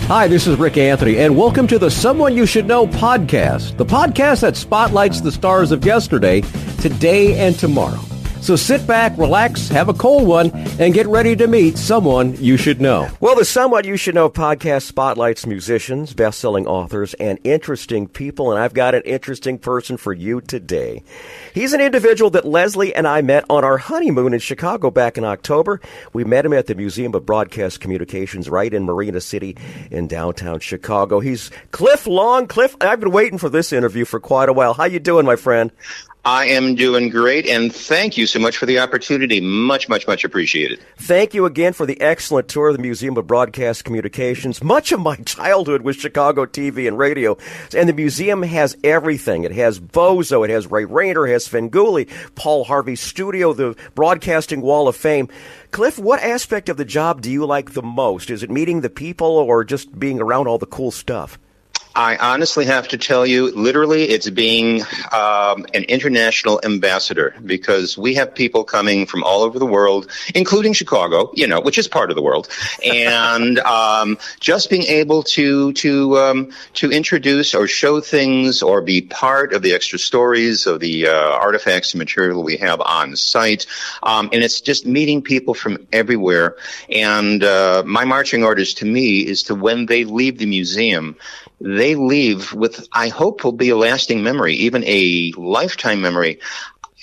Hi, this is Rick Anthony, and welcome to the Someone You Should Know podcast, the podcast that spotlights the stars of yesterday, today, and tomorrow. So sit back, relax, have a cold one, and get ready to meet someone you should know. Well, the Someone You Should Know podcast spotlights musicians, best-selling authors, and interesting people, and I've got an interesting person for you today. He's an individual that Leslie and I met on our honeymoon in Chicago back in October. We met him at the Museum of Broadcast Communications right in Marina City in downtown Chicago. He's Cliff Long. Cliff, I've been waiting for this interview for quite a while. How you doing, my friend? I am doing great, and thank you so much for the opportunity. Much, much, much appreciated. Thank you again for the excellent tour of the Museum of Broadcast Communications. Much of my childhood was Chicago TV and radio, and the museum has everything. It has Bozo, it has Ray Rayner, it has Svengoolie, Paul Harvey's studio, the Broadcasting Wall of Fame. Cliff, what aspect of the job do you like the most? Is it meeting the people or just being around all the cool stuff? I honestly have to tell you, literally, it's being an international ambassador, because we have people coming from all over the world, including Chicago, which is part of the world, and just being able to introduce or show things or be part of the extra stories of the artifacts and material we have on site, and it's just meeting people from everywhere. And my marching orders to me is to, when they leave the museum, they leave with, I hope, will be a lasting memory, even a lifetime memory.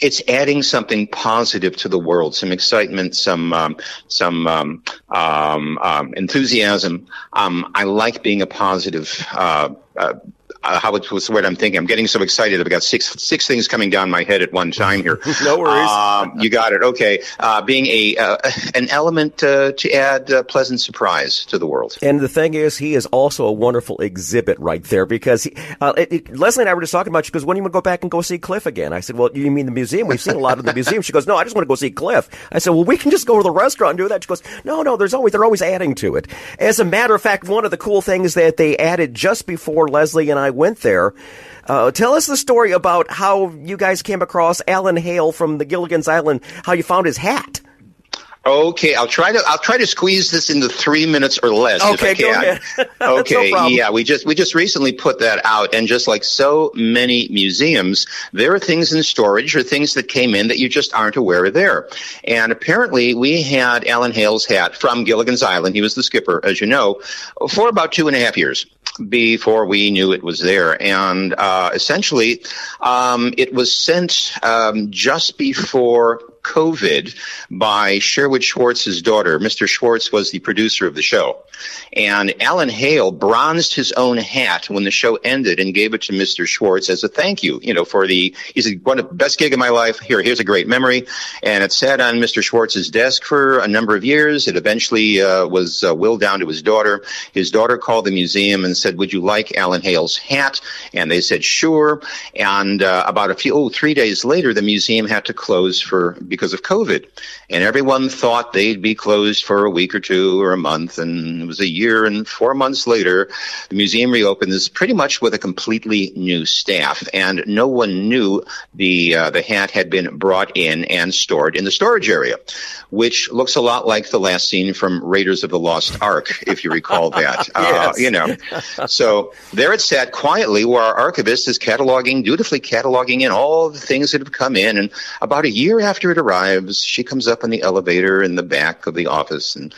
It's adding something positive to the world, some excitement, some enthusiasm. I like being a positive. What's the word I'm thinking? I'm getting so excited. I've got six things coming down my head at one time here. No worries. You got it. Okay. Being an element to add a pleasant surprise to the world. And the thing is, he is also a wonderful exhibit right there, because Leslie and I were just talking about, she goes, when are you going to go back and go see Cliff again? I said, well, you mean the museum? We've seen a lot of the museum. She goes, no, I just want to go see Cliff. I said, well, we can just go to the restaurant and do that. She goes, no, they're always adding to it. As a matter of fact, one of the cool things that they added just before Leslie and I went there, tell us the story about how you guys came across Alan Hale from the Gilligan's Island, how you found his hat. Okay, I'll try to squeeze this into 3 minutes or less. Okay, if I can. go ahead. Okay, no yeah, we just recently put that out, and just like so many museums, there are things in storage or things that came in that you just aren't aware are there. And apparently, we had Alan Hale's hat from Gilligan's Island. He was the skipper, as you know, for about 2.5 years before we knew it was there. And essentially, it was sent just before COVID by Sherwood Schwartz's daughter. Mr. Schwartz was the producer of the show. And Alan Hale bronzed his own hat when the show ended and gave it to Mr. Schwartz as a thank you, for he said, one of the best gig of my life. Here's a great memory. And it sat on Mr. Schwartz's desk for a number of years. It eventually was willed down to his daughter. His daughter called the museum and said, would you like Alan Hale's hat? And they said, sure. And about 3 days later, the museum had to close because of COVID. And everyone thought they'd be closed for a week or two or a month. And it was a year and 4 months later, the museum reopened pretty much with a completely new staff. And no one knew the hat had been brought in and stored in the storage area, which looks a lot like the last scene from Raiders of the Lost Ark, if you recall that. Yes. So there it sat quietly, where our archivist is dutifully cataloging in all the things that have come in. And about a year after it arrives, she comes up in the elevator in the back of the office and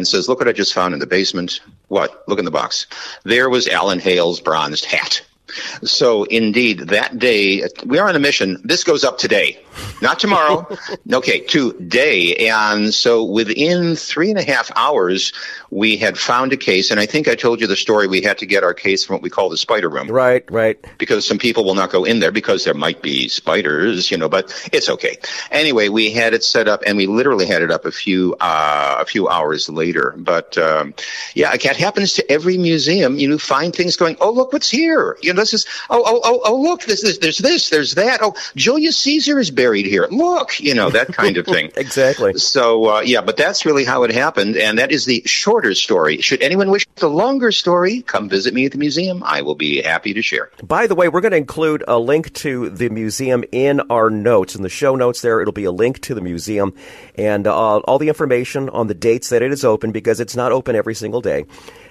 says, look what I just found in the basement. What? Look in the box. There was Alan Hale's bronzed hat. So, indeed, that day, we are on a mission. This goes up today, not tomorrow. Okay, today. And so within 3.5 hours, we had found a case. And I think I told you the story. We had to get our case from what we call the spider room. Right. Because some people will not go in there because there might be spiders, but it's okay. Anyway, we had it set up, and we literally had it up a few hours later. But, it happens to every museum. You find things going, oh, look what's here. This is, look, there's that. Oh, Julius Caesar is buried here. Look, that kind of thing. Exactly. So, but that's really how it happened. And that is the shorter story. Should anyone wish the longer story, come visit me at the museum. I will be happy to share. By the way, we're going to include a link to the museum in our notes. In the show notes there, it'll be a link to the museum and all the information on the dates that it is open, because it's not open every single day.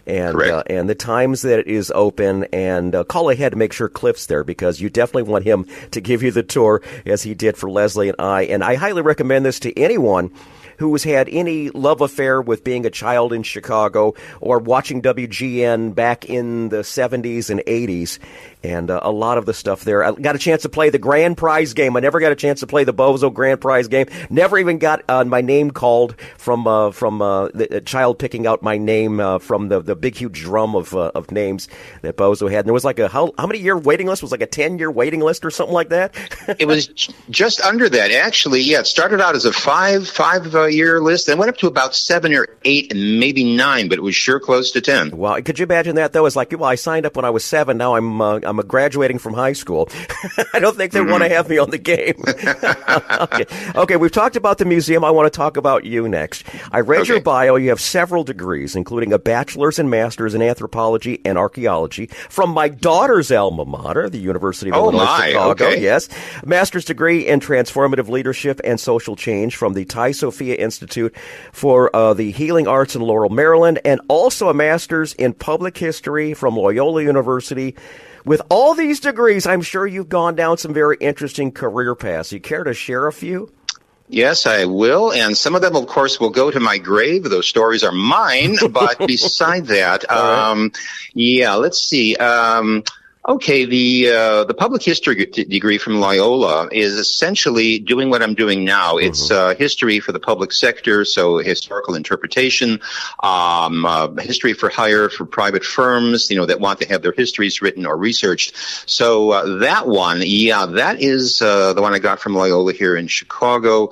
and the times that it is open, and call ahead to make sure Cliff's there, because you definitely want him to give you the tour as he did for Leslie and I. And I highly recommend this to anyone who has had any love affair with being a child in Chicago or watching WGN back in the 70s and 80s. And a lot of the stuff there. I got a chance to play the grand prize game. I never got a chance to play the Bozo grand prize game. Never even got my name called from the child picking out my name from the big, huge drum of names that Bozo had. And there was like how many year waiting list? It was like a 10-year waiting list or something like that? It was just under that, actually. Yeah, it started out as a five-year list, and went up to about 7 or 8 and maybe 9, but it was sure close to 10. Wow. Could you imagine that, though? It's like, well, I signed up when I was 7. Now I'm graduating from high school. I don't think they want to have me on the game. Okay, we've talked about the museum. I want to talk about you next. I read your bio. You have several degrees, including a bachelor's and master's in anthropology and archaeology from my daughter's alma mater, the University of Illinois Chicago. Okay. Yes. A master's degree in transformative leadership and social change from the Thai Sophia Institute for the Healing Arts in Laurel, Maryland, and also a master's in public history from Loyola University. With all these degrees, I'm sure you've gone down some very interesting career paths. You care to share a few? Yes, I will. And some of them, of course, will go to my grave. Those stories are mine. But beside that, let's see. Okay, the public history degree from Loyola is essentially doing what I'm doing now. It's history for the public sector, so historical interpretation, history for hire for private firms, that want to have their histories written or researched. So that one, that is the one I got from Loyola here in Chicago,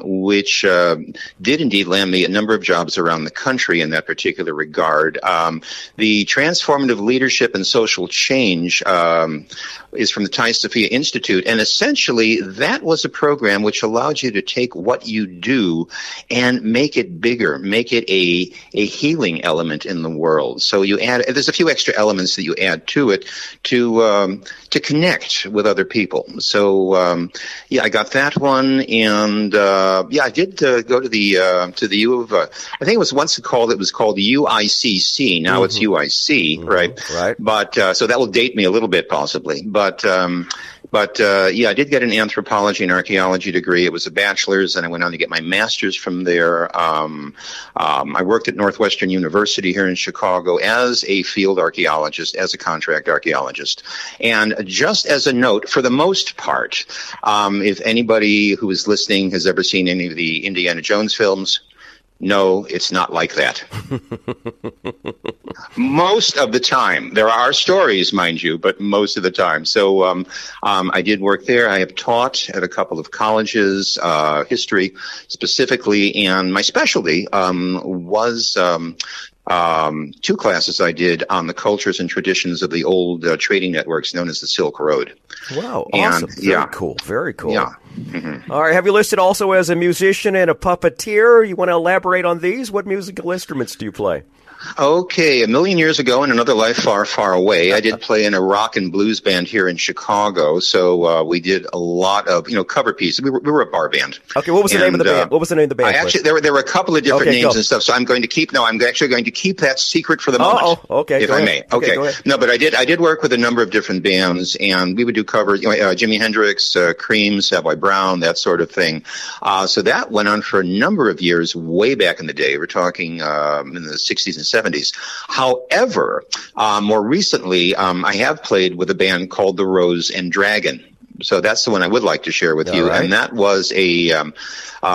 which did indeed land me a number of jobs around the country in that particular regard. The transformative leadership and social change is from the Thai Sophia Institute, and essentially that was a program which allowed you to take what you do and make it bigger, make it a healing element in the world. So there's a few extra elements that you add to it to connect with other people. So I got that one, and I did go to the U of I think it was once called UICC. Now it's UIC, right? But so that will date me a little bit possibly, but I did get an anthropology and archaeology degree. It was a bachelor's, and I went on to get my master's from there. I worked at Northwestern University here in Chicago as a field archaeologist, as a contract archaeologist. And just as a note, for the most part, if anybody who is listening has ever seen any of the Indiana Jones films, no, it's not like that. Most of the time. There are stories, mind you, but most of the time. So I did work there. I have taught at a couple of colleges, history specifically, and my specialty was 2 classes I did on the cultures and traditions of the old trading networks known as the Silk Road. Wow, awesome. Very cool. Very cool. Yeah. All right. Have you listed also as a musician and a puppeteer? You want to elaborate on these? What musical instruments do you play? Okay, a million years ago in another life far, far away, I did play in a rock and blues band here in Chicago. So we did a lot of, cover pieces. We were a bar band. Okay, what was the name of the band? What was the name of the band? There were a couple of different names and stuff. So I'm actually going to keep that secret for the moment. Okay. If I may. Okay. Go ahead. No, but I did work with a number of different bands, and we would do covers. Jimi Hendrix, Cream, Savoy Brown, that sort of thing. So that went on for a number of years, way back in the day. We're talking in the 60s and 70s. However, more recently, I have played with a band called the Rose and Dragon. So that's the one I would like to share with you. Right. And that was a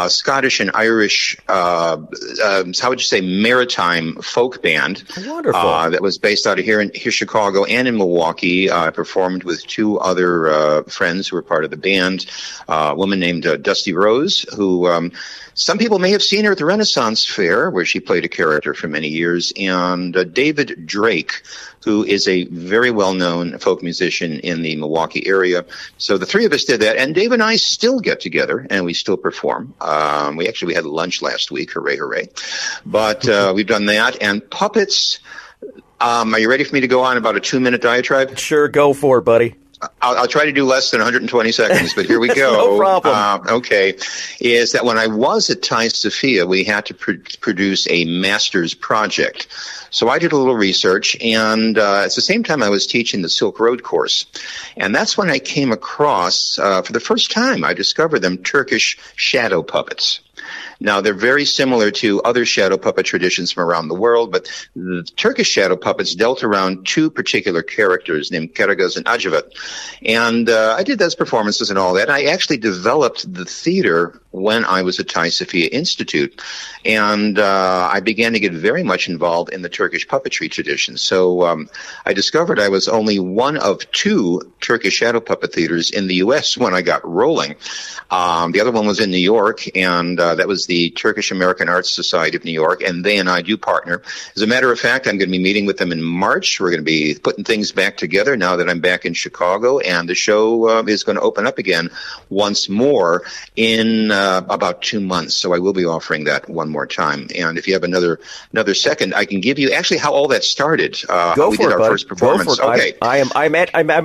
Scottish and Irish, how would you say, maritime folk band. Wonderful. That was based out of here Chicago and in Milwaukee. I performed with 2 other friends who were part of the band. A woman named Dusty Rose, who some people may have seen her at the Renaissance Fair, where she played a character for many years, and David Drake, who is a very well-known folk musician in the Milwaukee area. So the 3 of us did that, and Dave and I still get together, and we still perform. We had lunch last week, hooray. But we've done that, and puppets. Are you ready for me to go on about a 2-minute diatribe? Sure, go for it, buddy. I'll try to do less than 120 seconds, but here we go. No problem. Okay. Is that when I was at Thai Sophia, we had to produce a master's project. So I did a little research, and at the same time I was teaching the Silk Road course. And that's when I came across, for the first time, I discovered them, Turkish shadow puppets. Now, they're very similar to other shadow puppet traditions from around the world, but the Turkish shadow puppets dealt around two particular characters named Karagöz and Hacivat. And I did those performances and all that. I actually developed the theater when I was at Thai Sophia Institute, and I began to get very much involved in the Turkish puppetry tradition. So I discovered I was only one of two Turkish shadow puppet theaters in the U.S. when I got rolling. The other one was in New York, and that was the Turkish American Arts Society of New York, and they and I do partner. As a matter of fact, I'm going to be meeting with them in March. We're going to be putting things back together now that I'm back in Chicago, and the show is going to open up again once more in about 2 months. So I will be offering that one more time. And if you have another second, I can give you actually how all that started. How we did our first performance. Okay, I'm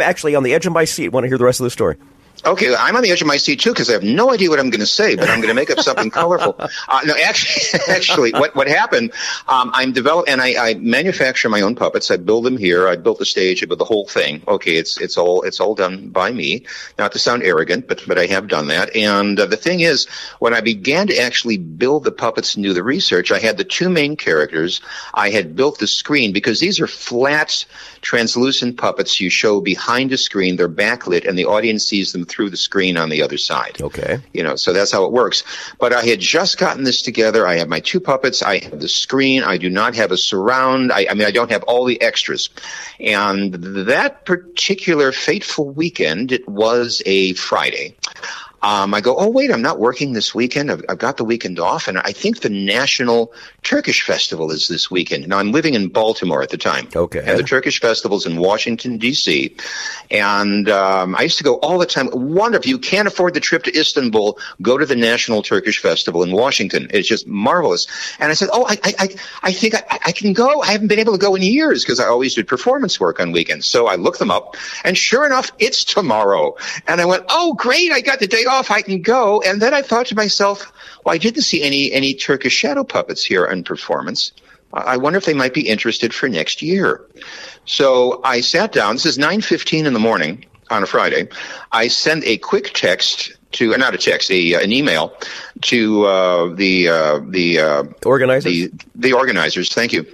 actually on the edge of my seat. Want to hear the rest of the story? Okay, I'm on the edge of my seat too because I have no idea what I'm going to say, but I'm going to make up something colorful. No, actually, what happened? I manufacture my own puppets. I build them here. I built the stage, I built the whole thing. Okay, it's all done by me. Not to sound arrogant, but I have done that. And the thing is, when I began to actually build the puppets and do the research, I had the two main characters. I had built the screen because these are flat, translucent puppets you show behind a screen. They're backlit, and the audience sees them through the screen on the other side. Okay. So that's how it works. But I had just gotten this together. I have my two puppets. I have the screen. I do not have a surround. I don't have all the extras. And that particular fateful weekend, it was a Friday. I go, oh, wait, I'm not working this weekend. I've got the weekend off, and I think the National Turkish Festival is this weekend. Now, I'm living in Baltimore at the time. Okay. And the Turkish Festival's in Washington, D.C., and I used to go all the time. Wonder, if you can't afford the trip to Istanbul, go to the National Turkish Festival in Washington. It's just marvelous. And I said, oh, I think I can go. I haven't been able to go in years because I always did performance work on weekends. So I looked them up, and sure enough, it's tomorrow. And I went, oh, great, I got the day off. I can go. And then I thought to myself, well, I didn't see any Turkish shadow puppets here in performance. I wonder if they might be interested for next year. So I sat down. This is 9:15 in the morning on a Friday. I sent a quick text to, not a text, an email to the organizers. The organizers. Thank you.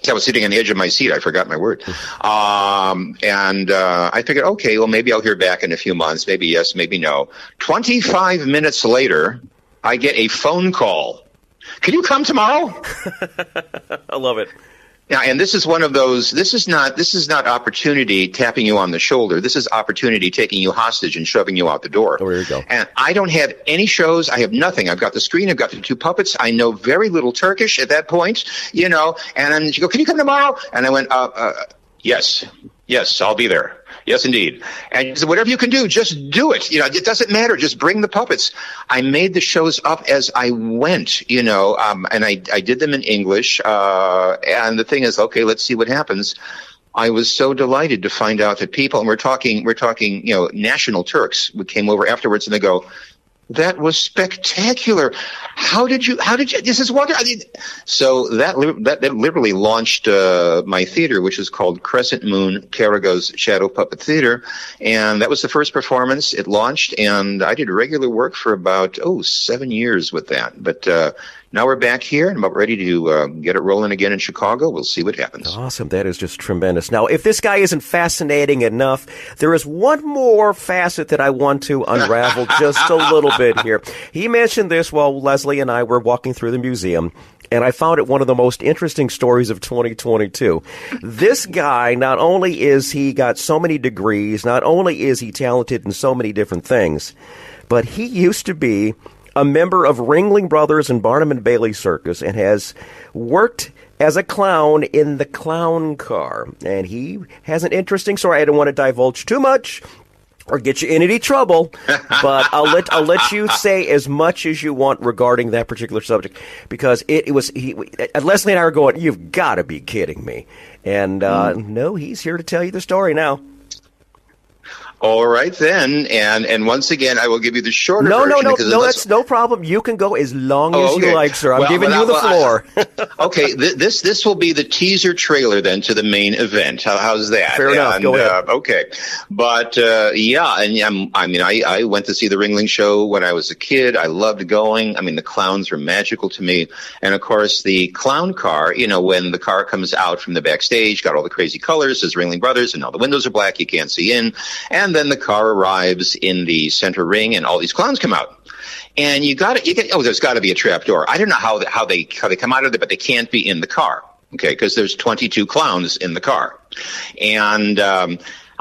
I was sitting on the edge of my seat. I forgot my word. And I figured, okay, well, maybe I'll hear back in a few months. Maybe yes, maybe no. 25 minutes later, I get a phone call. Can you come tomorrow? I love it. Yeah, and this is one of those, this is not opportunity tapping you on the shoulder. This is opportunity taking you hostage and shoving you out the door. Oh, there you go. And I don't have any shows. I have nothing. I've got the screen. I've got the two puppets. I know very little Turkish at that point, and then she go, can you come tomorrow? And I went, yes, I'll be there. Yes, indeed. And he said, whatever you can do, just do it. It doesn't matter. Just bring the puppets. I made the shows up as I went, and I did them in English. And the thing is, okay, let's see what happens. I was so delighted to find out that people, and we're talking, national Turks, who came over afterwards, and they go, that was spectacular. How did you, this is wonderful. So that literally launched my theater, which is called Crescent Moon Karagöz Shadow Puppet Theater. And that was the first performance. It launched, and I did regular work for about, 7 years with that. But now we're back here, and I'm about ready to get it rolling again in Chicago. We'll see what happens. Awesome. That is just tremendous. Now, if this guy isn't fascinating enough, there is one more facet that I want to unravel just a little bit here. He mentioned this while Leslie and I were walking through the museum, and I found it one of the most interesting stories of 2022. This guy, not only is he got so many degrees, not only is he talented in so many different things, but he used to be a member of Ringling Brothers and Barnum and Bailey Circus, and has worked as a clown in the clown car. And he has an interesting story. I don't want to divulge too much or get you in any trouble, but I'll let you say as much as you want regarding that particular subject, because Leslie and I are going, you've got to be kidding me. And no, he's here to tell you the story now. All right then, and once again, I will give you the shorter No, version. that's no problem. You can go as long as okay. you like, sir. I'm giving you the floor. Okay, this will be the teaser trailer then to the main event. How's that? Fair enough. Go ahead. Okay, but yeah, and I went to see the Ringling show when I was a kid. I loved going. I mean, the clowns were magical to me, and of course, the clown car. When the car comes out from the backstage, got all the crazy colors, says Ringling Brothers, and all the windows are black, you can't see in, and then the car arrives in the center ring, and all these clowns come out. And there's got to be a trap door. I don't know how they come out of it, but they can't be in the car, okay? Because there's 22 clowns in the car, and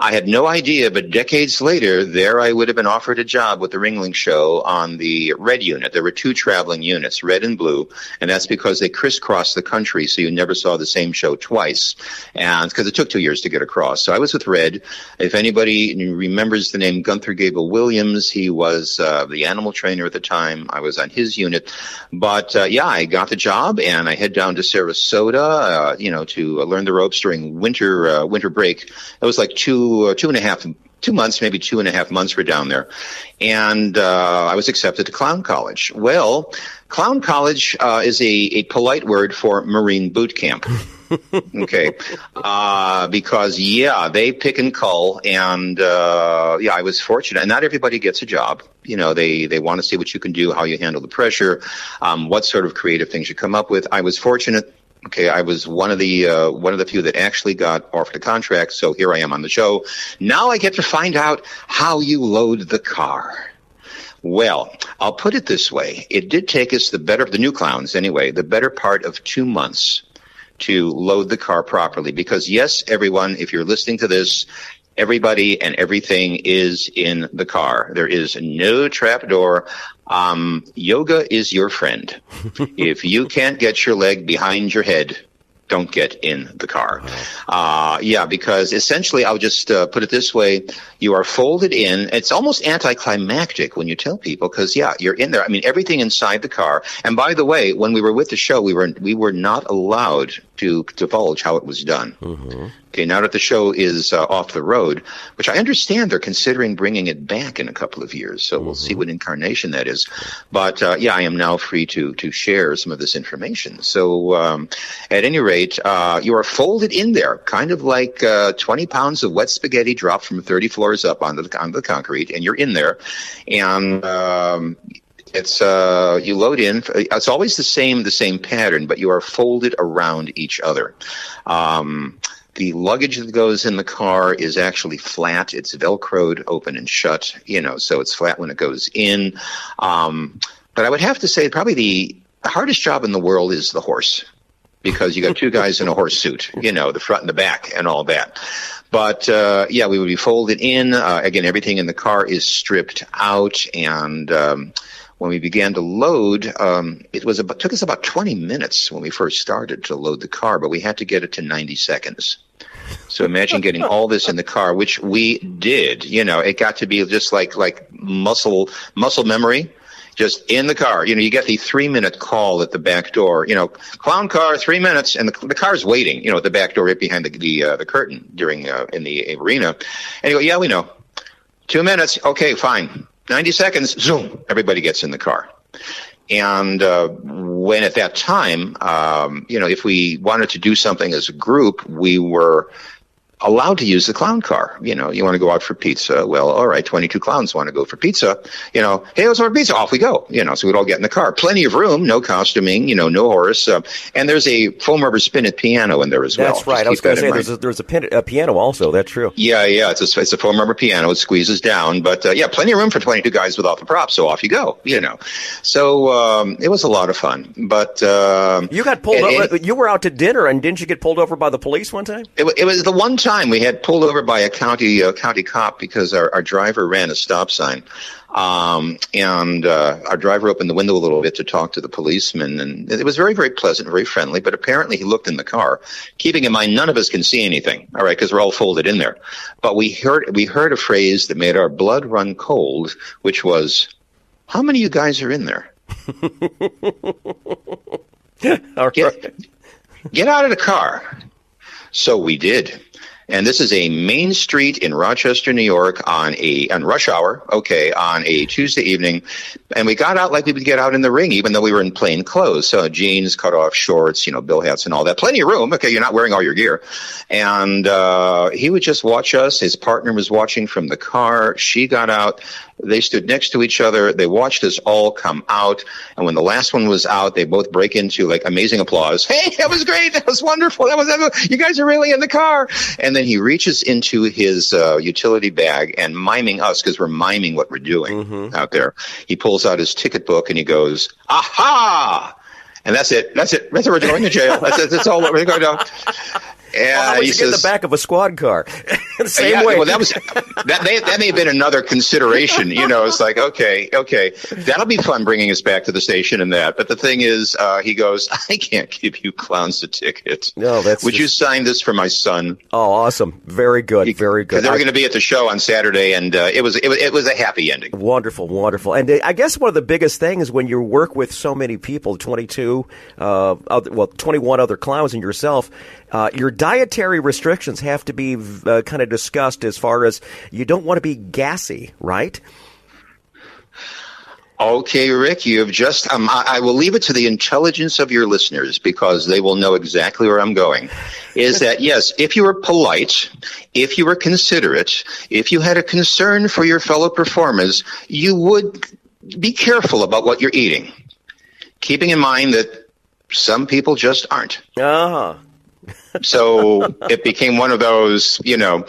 I had no idea, but decades later, there I would have been offered a job with the Ringling show on the red unit. There were two traveling units, red and blue, and that's because they crisscrossed the country, so you never saw the same show twice, and because it took 2 years to get across. So I was with red. If anybody remembers the name Gunther Gable Williams, he was the animal trainer at the time. I was on his unit, but yeah, I got the job, and I head down to Sarasota, to learn the ropes during winter break. It was like 2 months, maybe 2.5 months we're down there. And I was accepted to Clown College. Well, Clown College is a polite word for Marine boot camp. Okay. Because, they pick and cull. And, I was fortunate. And not everybody gets a job. They want to see what you can do, how you handle the pressure, what sort of creative things you come up with. I was fortunate. Okay, I was one of the few that actually got offered a contract, so here I am on the show. Now I get to find out how you load the car. Well, I'll put it this way. It did take us the new clowns anyway, the better part of 2 months to load the car properly. Because yes, everyone, if you're listening to this, everybody and everything is in the car. There is no trap door. Yoga is your friend. If you can't get your leg behind your head, don't get in the car. Because essentially, I'll just put it this way. You are folded in. It's almost anticlimactic when you tell people because, you're in there. I mean, everything inside the car. And by the way, when we were with the show, we were not allowed to divulge how it was done. Mm-hmm. Okay, now that the show is off the road, which I understand they're considering bringing it back in a couple of years, so we'll see what incarnation that is. But, I am now free to share some of this information. So at any rate, you are folded in there, kind of like 20 pounds of wet spaghetti dropped from 30 floors up onto the concrete, and you're in there. And it's you load in. It's always the same pattern, but you are folded around each other. The luggage that goes in the car is actually flat. It's Velcroed open and shut, so it's flat when it goes in. But I would have to say probably the hardest job in the world is the horse because you got two guys in a horse suit, the front and the back and all that. But, we would be folded in. Again, everything in the car is stripped out and when we began to load, it took us about 20 minutes when we first started to load the car, but we had to get it to 90 seconds. So imagine getting all this in the car, which we did. It got to be just like muscle memory, just in the car. You get the 3-minute call at the back door. Clown car, 3 minutes, and the car's waiting. At the back door, right behind the curtain during in the arena. And you go, yeah, we know. 2 minutes, okay, fine. 90 seconds, zoom, everybody gets in the car. And when at that time, if we wanted to do something as a group, we were allowed to use the clown car. You want to go out for pizza. Well, all right, 22 clowns want to go for pizza. Hey, let's order pizza. Off we go. So we'd all get in the car. Plenty of room, no costuming, no horse. And there's a foam rubber spinet piano in there as well. That's right. I was going to say there's a piano also. That's true. Yeah. It's a foam rubber piano. It squeezes down. But, plenty of room for 22 guys without the props. So off you go, So it was a lot of fun. But you got pulled over. You were out to dinner, and didn't you get pulled over by the police one time? It was the one time we had pulled over by a county cop because our driver ran a stop sign. And our driver opened the window a little bit to talk to the policeman, and it was very, very pleasant, very friendly, but apparently he looked in the car. Keeping in mind, none of us can see anything, all right, because we're all folded in there. But we heard a phrase that made our blood run cold, which was, how many of you guys are in there? All right. Get out of the car. So we did. And this is a main street in Rochester, New York on rush hour, on a Tuesday evening. And we got out like we would get out in the ring, even though we were in plain clothes. So jeans, cut off shorts, bill hats and all that. Plenty of room. Okay, you're not wearing all your gear. And he would just watch us. His partner was watching from the car. She got out. They stood next to each other. They watched us all come out. And when the last one was out, they both break into like amazing applause. Hey, that was great. That was wonderful. You guys are really in the car. And then he reaches into his utility bag and miming us, because we're miming what we're doing out there. He pulls out his ticket book and he goes, aha! And that's it. That's it. We're going to jail. That's all we're going to do. And he says, in the back of a squad car. Same way. Well, that may have been another consideration. It's like, okay, that'll be fun bringing us back to the station and that. But the thing is, he goes, I can't give you clowns a ticket. No, Would you sign this for my son? Oh, awesome. Very good. Very good. Because they were going to be at the show on Saturday, and it was a happy ending. Wonderful. And I guess one of the biggest things when you work with so many people, 21 other clowns and yourself, your dietary restrictions have to be kind of discussed as far as you don't want to be gassy, right? Okay, Rick, you have just, I will leave it to the intelligence of your listeners, because they will know exactly where I'm going, is that, yes, if you were polite, if you were considerate, if you had a concern for your fellow performers, you would be careful about what you're eating, keeping in mind that some people just aren't. Uh-huh. So it became one of those, yeah.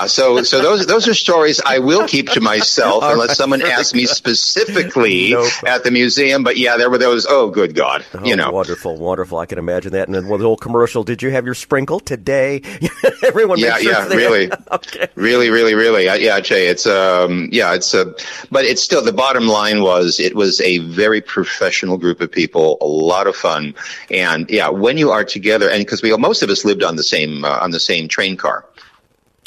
So those are stories I will keep to myself unless someone asks me specifically at the museum. But yeah, there were those. Oh, good God! Wonderful. I can imagine that. And then with the old commercial, did you have your sprinkle today? Everyone. Yeah, really. Okay. Really. I tell you, but it's still, the bottom line was, it was a very professional group of people, a lot of fun, and yeah, when you are together, and because most of us lived on the same train car.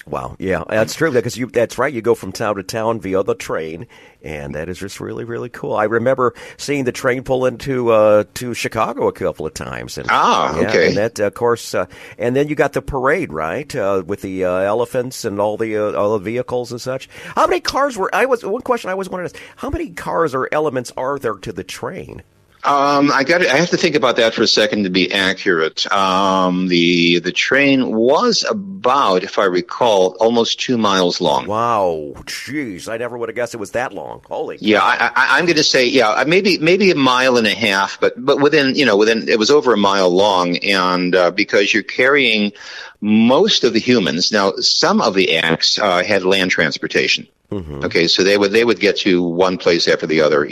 Wow, yeah, that's true, because that's right. You go from town to town via the train, and that is just really, really cool. I remember seeing the train pull into to Chicago a couple of times. And, okay. And that, of course, and then you got the parade, right, with the elephants and all the vehicles and such. How many cars one question I was wondering is, how many cars or elements are there to the train? I have to think about that for a second to be accurate. The train was about, if I recall, almost 2 miles long. Wow, jeez, I never would have guessed it was that long. Holy. Yeah, I'm going to say, maybe a mile and a half, but within it was over a mile long, and because you're carrying most of the humans. Now, some of the acts had land transportation. Mm-hmm. Okay, so they would get to one place after the other,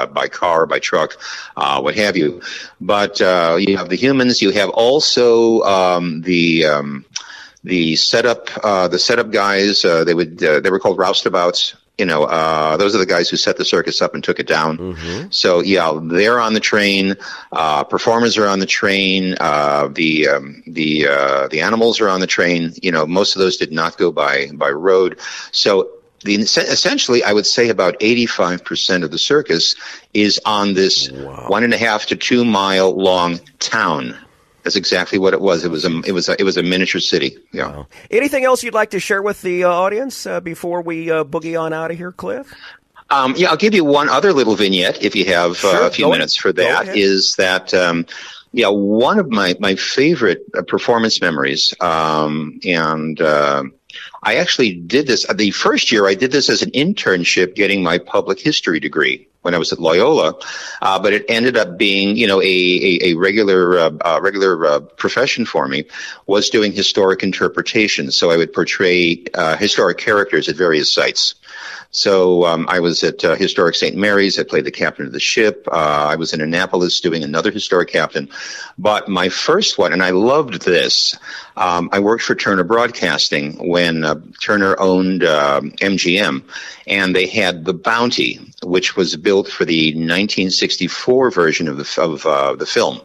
by car, by truck, what have you. But you have the humans. You have also the setup guys. They were called roustabouts. Those are the guys who set the circus up and took it down. Mm-hmm. So yeah, they're on the train. Performers are on the train. The animals are on the train. Most of those did not go by road. So essentially, I would say about 85% of the circus is on this 1.5 to 2 mile long town. That's exactly what it was. It was a miniature city. Yeah. Wow. Anything else you'd like to share with the audience before we boogie on out of here, Cliff? I'll give you one other little vignette if you have a few minutes for that. Is that one of my favorite performance memories, and I actually did this the first year. I did this as an internship, getting my public history degree when I was at Loyola, but it ended up being, a regular profession for me, was doing historic interpretation. So I would portray historic characters at various sites. So I was at Historic St. Mary's. I played the captain of the ship. I was in Annapolis doing another historic captain. But my first one, and I loved this, I worked for Turner Broadcasting when Turner owned MGM, and they had The Bounty, which was built for the 1964 version of the film.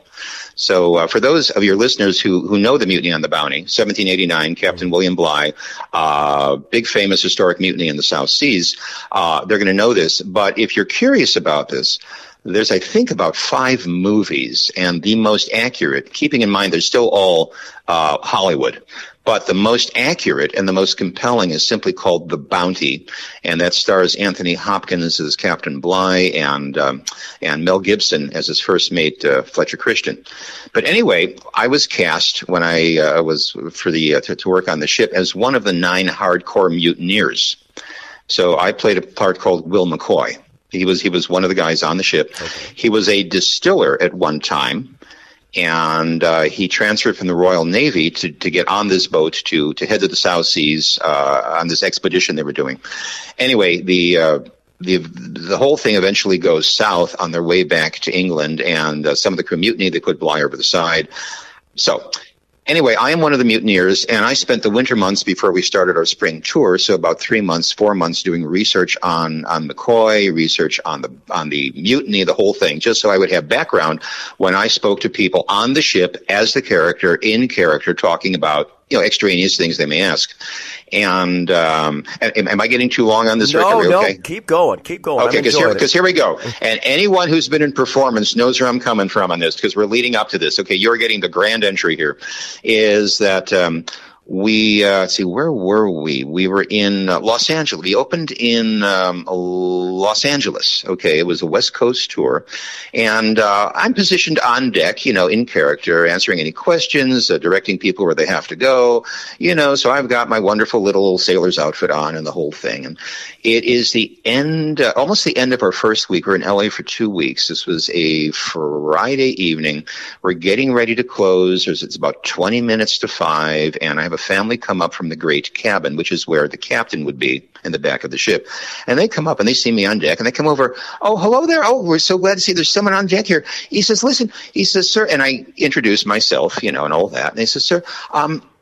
So for those of your listeners who know the Mutiny on the Bounty, 1789, Captain William Bligh, big famous historic mutiny in the South Seas, they're going to know this. But if you're curious about this, there's, I think, about 5 movies, and the most accurate, keeping in mind they're still all Hollywood, but the most accurate and the most compelling is simply called The Bounty, and that stars Anthony Hopkins as Captain Bligh and Mel Gibson as his first mate, Fletcher Christian. But anyway, I was cast when I was for the to work on the ship as one of the 9 hardcore mutineers. So I played a part called Will McCoy. He was one of the guys on the ship. Okay. He was a distiller at one time, and he transferred from the Royal Navy to get on this boat to head to the South Seas on this expedition they were doing. Anyway, the whole thing eventually goes south on their way back to England, and some of the crew mutiny. They put Bligh over the side. So anyway, I am one of the mutineers, and I spent the winter months before we started our spring tour, so about 4 months doing research on McCoy, research on the mutiny, the whole thing, just so I would have background when I spoke to people on the ship as the character, in character, talking about extraneous things they may ask. And am I getting too long on this? No, okay? Keep going. Okay, because here we go. And anyone who's been in performance knows where I'm coming from on this, because we're leading up to this. Okay, you're getting the grand entry here, is that where were we? We were in Los Angeles. We opened in Los Angeles. Okay, it was a West Coast tour, and I'm positioned on deck, in character, answering any questions, directing people where they have to go, so I've got my wonderful little sailor's outfit on and the whole thing. And it is the end, almost the end of our first week. We're in LA for 2 weeks. This was a Friday evening. We're getting ready to close. It's about 20 minutes to 5, and I have a family come up from the great cabin, which is where the captain would be in the back of the ship. And they come up and they see me on deck, and they come over. Oh, hello there. Oh, we're so glad to see there's someone on deck here. He says, listen, sir, and I introduce myself, and all that. And he says, sir,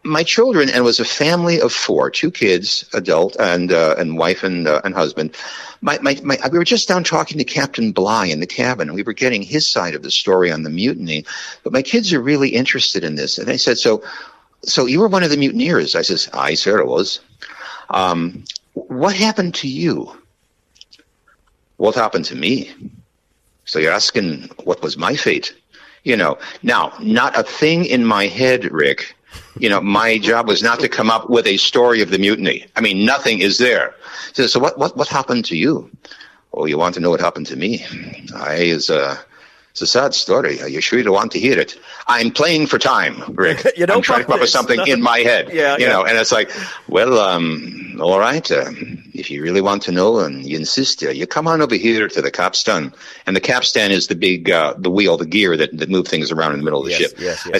my children, and it was a family of 4, 2 kids, adult, and wife and husband. We were just down talking to Captain Bligh in the cabin, and we were getting his side of the story on the mutiny. But my kids are really interested in this. And they said, so you were one of the mutineers? I says, aye, sir, I was. What happened to you? What happened to me? So you're asking what was my fate? Now, not a thing in my head, Rick. My job was not to come up with a story of the mutiny. I mean, nothing is there. So what happened to you? Oh, you want to know what happened to me? It's a sad story. Are you sure you don't want to hear it? I'm playing for time, Rick. I'm trying to come up with something in my head. And it's like, well, all right. If you really want to know and you insist, you come on over here to the capstan. And the capstan is the big, the wheel, the gear that move things around in the middle of the ship. Yes. I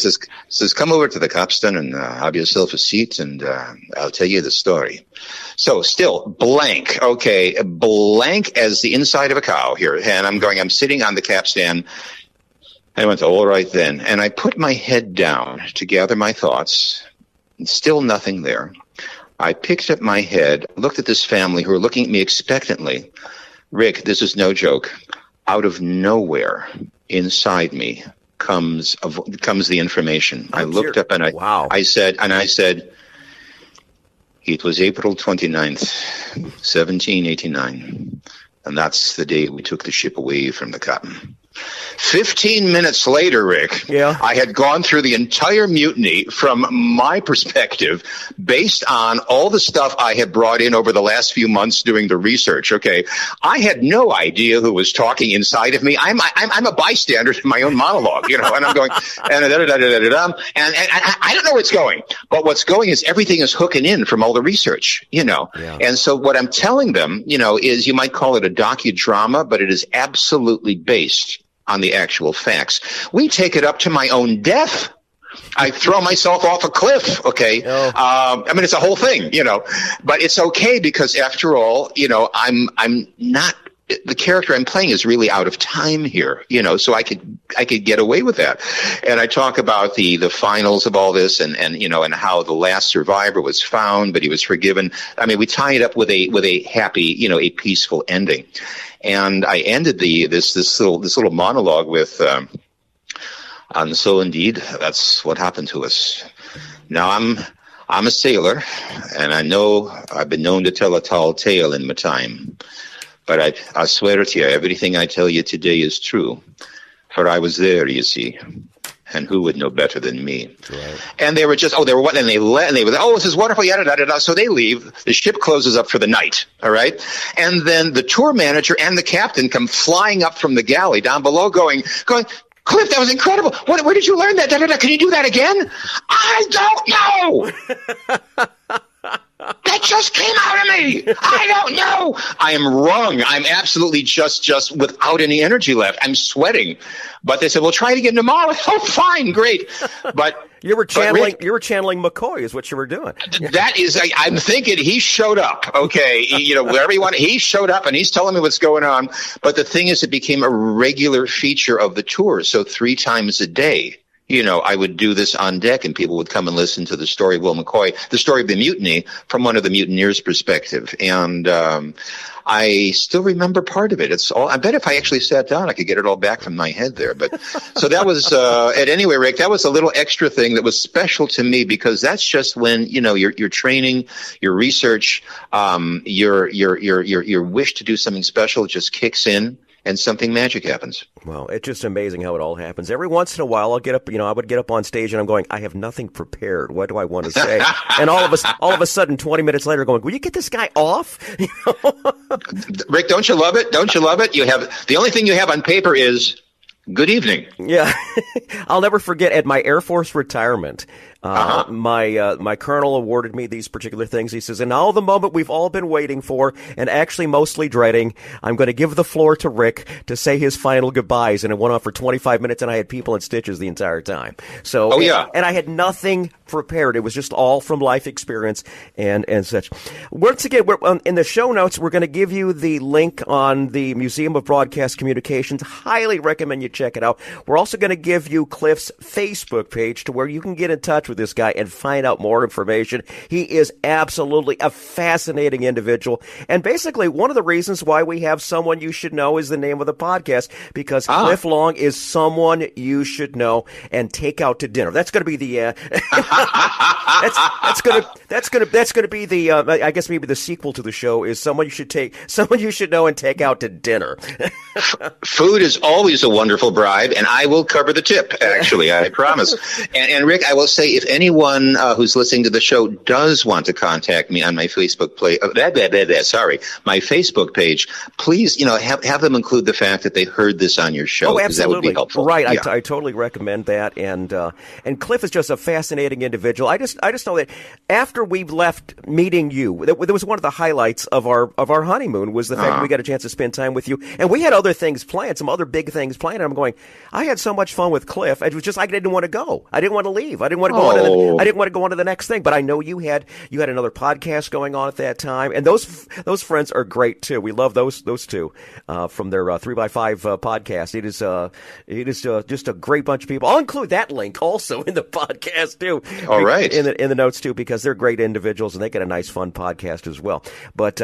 says, come over to the capstan and have yourself a seat, and I'll tell you the story. So still blank. Okay, blank as the inside of a cow here. And I'm sitting on the capstan. I went, all right then. And I put my head down to gather my thoughts. Still nothing there. I picked up my head, looked at this family who were looking at me expectantly. Rick, this is no joke. Out of nowhere, inside me, comes the information. I looked up and I said, it was April 29th, 1789. And that's the day we took the ship away from the captain. 15 minutes later, Rick, I had gone through the entire mutiny from my perspective based on all the stuff I had brought in over the last few months doing the research. Okay, I had no idea who was talking inside of me. I'm a bystander to my own monologue, and I'm going, and I don't know where it's going. But what's going is everything is hooking in from all the research, And so what I'm telling them, is you might call it a docudrama, but it is absolutely based on the actual facts. We take it up to my own death. I throw myself off a cliff, okay? It's a whole thing, But it's okay because after all, I'm not the character I'm playing is really out of time here, so I could get away with that. And I talk about the finals of all this and how the last survivor was found, but he was forgiven. I mean, we tie it up with a happy, a peaceful ending. And I ended this little monologue with, and so indeed, that's what happened to us. Now I'm a sailor, and I know I've been known to tell a tall tale in my time. But I swear to you, everything I tell you today is true. For I was there, you see. And who would know better than me? Right. And they were just, and they were, this is wonderful, yada, yada, yada. So they leave. The ship closes up for the night, all right? And then the tour manager and the captain come flying up from the galley down below going, Cliff, that was incredible. Where did you learn that? Da, da, da. Can you do that again? I don't know. That just came out of me. I don't know. I am wrong. I'm absolutely just without any energy left. I'm sweating. But they said, well, try it again tomorrow. Oh, fine, great. But you were channeling McCoy is what you were doing. That is, I'm thinking he showed up. Okay. Wherever you want, he showed up and he's telling me what's going on. But the thing is, it became a regular feature of the tour. So 3 times a day, I would do this on deck and people would come and listen to the story of Will McCoy, the story of the mutiny from one of the mutineers' perspective. And I still remember part of it. I bet if I actually sat down, I could get it all back from my head there. But so that was, at any rate, Rick, that was a little extra thing that was special to me because that's just when, your training, your research, your wish to do something special just kicks in. And something magic happens. Well, it's just amazing how it all happens. Every once in a while, I'll get up, I would get up on stage and I'm going, I have nothing prepared. What do I want to say? And all of a sudden, 20 minutes later, going, will you get this guy off? Rick, don't you love it? Don't you love it? The only thing you have on paper is good evening. Yeah. I'll never forget at my Air Force retirement, my colonel awarded me these particular things. He says, and now the moment we've all been waiting for and actually mostly dreading, I'm going to give the floor to Rick to say his final goodbyes. And it went on for 25 minutes and I had people in stitches the entire time. So, and I had nothing prepared. It was just all from life experience and such. Once again, in the show notes, we're going to give you the link on the Museum of Broadcast Communications. Highly recommend you check it out. We're also going to give you Cliff's Facebook page to where you can get in touch with this guy and find out more information. He is absolutely a fascinating individual. And basically, one of the reasons why we have Someone You Should Know is the name of the podcast, because Cliff Long is someone you should know and take out to dinner. That's going to be the that's going to be the I guess maybe the sequel to the show is someone you should know and take out to dinner. Food is always a wonderful bribe, and I will cover the tip. Actually, I promise. And Rick, I will say, if anyone who's listening to the show does want to contact me on my Facebook my Facebook page, please, have them include the fact that they heard this on your show. Oh, absolutely. That would be helpful. Right. Yeah. I totally recommend that. And Cliff is just a fascinating individual. I just know that after we left meeting you, there was one of the highlights of our honeymoon was the fact that we got a chance to spend time with you. And we had other things planned, some other big things planned. And I'm going, I had so much fun with Cliff. It was just, I didn't want to go. I didn't want to leave. I didn't want to go I didn't want to go on to the next thing, but I know you had another podcast going on at that time, and those friends are great too. We love those two from their 3x5 podcast. It is just a great bunch of people. I'll include that link also in the podcast too. All right, in the notes too, because they're great individuals and they got a nice fun podcast as well. But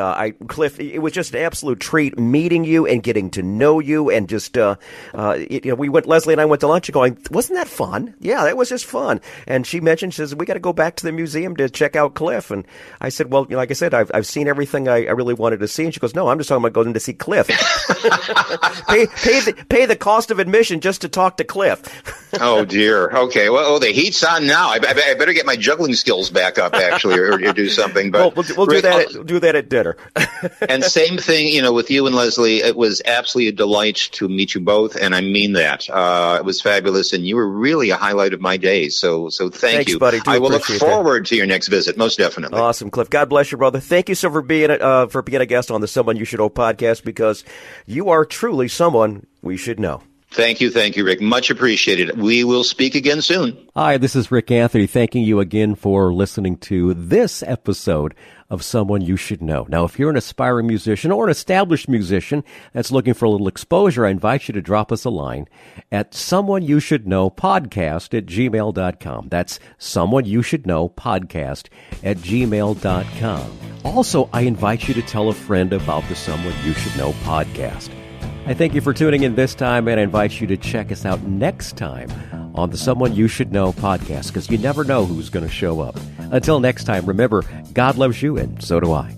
Cliff, it was just an absolute treat meeting you and getting to know you, and just Leslie and I went to lunch and going, wasn't that fun? Yeah, that was just fun. And she mentioned, she says, we got to go back to the museum to check out Cliff. And I said, well, like I said, I've seen everything I really wanted to see. And she goes, no, I'm just talking about going to see Cliff. pay the cost of admission just to talk to Cliff. Oh, dear. Okay. Well, the heat's on now. I better get my juggling skills back up, actually, or do something. But we'll do that at dinner. And same thing, with you and Leslie. It was absolutely a delight to meet you both, and I mean that. It was fabulous, and you were really a highlight of my day. So thanks, you, buddy. I will look forward to your next visit, most definitely. Awesome, Cliff. God bless you, brother. Thank you so for being a guest on the Someone You Should Know podcast, because you are truly someone we should know. Thank you, Rick. Much appreciated. We will speak again soon. Hi, this is Rick Anthony, thanking you again for listening to this episode of Someone You Should Know. Now, if you're an aspiring musician or an established musician that's looking for a little exposure, I invite you to drop us a line at someoneyoushouldknowpodcast@gmail.com. That's someoneyoushouldknowpodcast@gmail.com. Also, I invite you to tell a friend about the Someone You Should Know podcast. I thank you for tuning in this time, and I invite you to check us out next time on the Someone You Should Know podcast, because you never know who's going to show up. Until next time, remember, God loves you, and so do I.